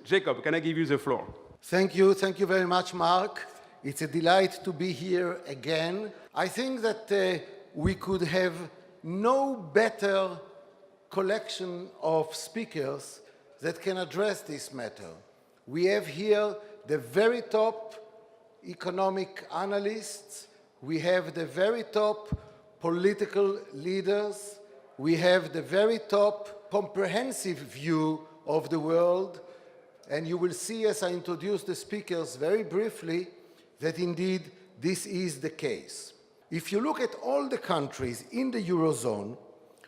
Jacob, can I give you the floor? Thank you very much, Mark. It's a delight to be here again. I think that we could have no better collection of speakers that can address this matter. We have here the very top economic analysts, we have the very top political leaders, we have the very top comprehensive view of the world, and you will see as I introduce the speakers very briefly that indeed this is the case. If you look at all the countries in the Eurozone,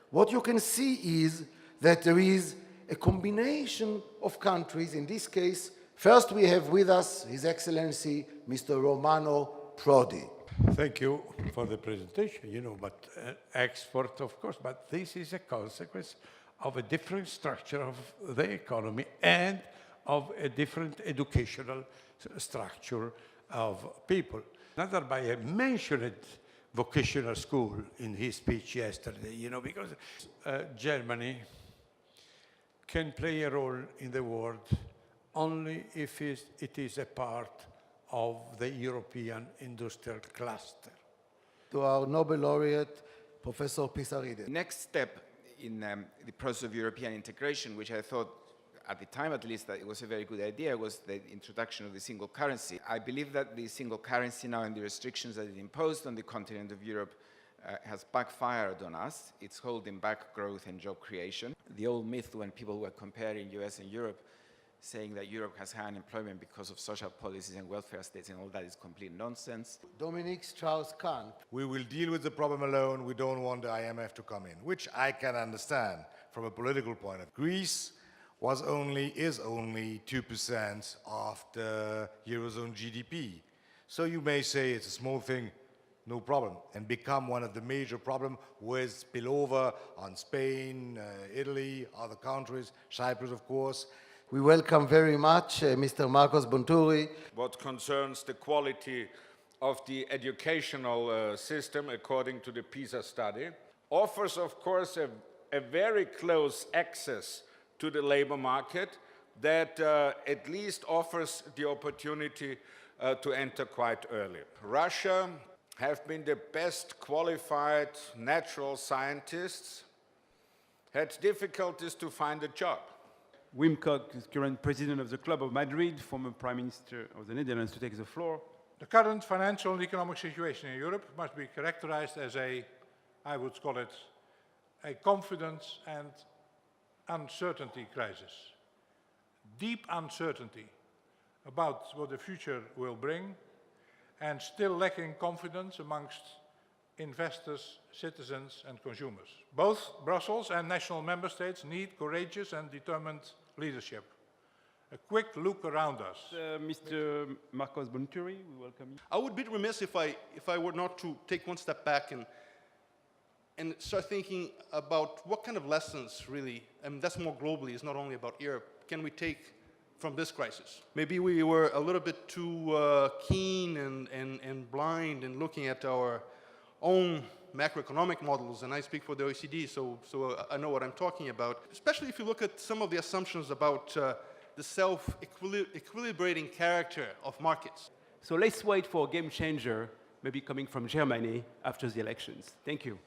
what you can see is that there is a combination of countries. In this case, first we have with us His Excellency Mr. Romano Prodi. Thank you for the presentation, but export, of course, but this is a consequence of a different structure of the economy and of a different educational structure of people. Nazarbayev mentioned vocational school in his speech yesterday, because Germany can play a role in the world only if it is a part of the European industrial cluster. To our Nobel laureate, Professor Pisarides. Next step in the process of European integration, which I thought, at the time at least, that it was a very good idea, was the introduction of the single currency. I believe that the single currency now and the restrictions that it imposed on the continent of Europe has backfired on us. It's holding back growth and job creation. The old myth when people were comparing US and Europe, saying that Europe has high unemployment because of social policies and welfare states and all that is complete nonsense. Dominique Strauss-Kahn. We will deal with the problem alone. We don't want the IMF to come in, which I can understand from a political point of view. Greece is only 2% of the Eurozone GDP. So you may say it's a small thing, no problem, and become one of the major problems with spillover on Spain, Italy, other countries, Cyprus, of course. We welcome very much Mr. Marcos Bonturi. What concerns the quality of the educational system, according to the PISA study, offers, of course, a very close access to the labor market that at least offers the opportunity to enter quite early. Russia have been the best qualified natural scientists, had difficulties to find a job. Wim Kok is current president of the Club of Madrid, former Prime Minister of the Netherlands, to take the floor. The current financial and economic situation in Europe must be characterized as I would call it, a confidence and uncertainty crisis. Deep uncertainty about what the future will bring and still lacking confidence amongst investors, citizens and consumers. Both Brussels and national member states need courageous and determined leadership. A quick look around us. Mr. Marcos Bonturi, we welcome you. I would be remiss if I were not to take one step back and start thinking about what kind of lessons really, and that's more globally, it's not only about Europe, can we take from this crisis? Maybe we were a little bit too keen and blind in looking at our own macroeconomic models, and I speak for the OECD, so I know what I'm talking about. Especially if you look at some of the assumptions about the self-equilibrating character of markets. So let's wait for a game changer, maybe coming from Germany after the elections. Thank you.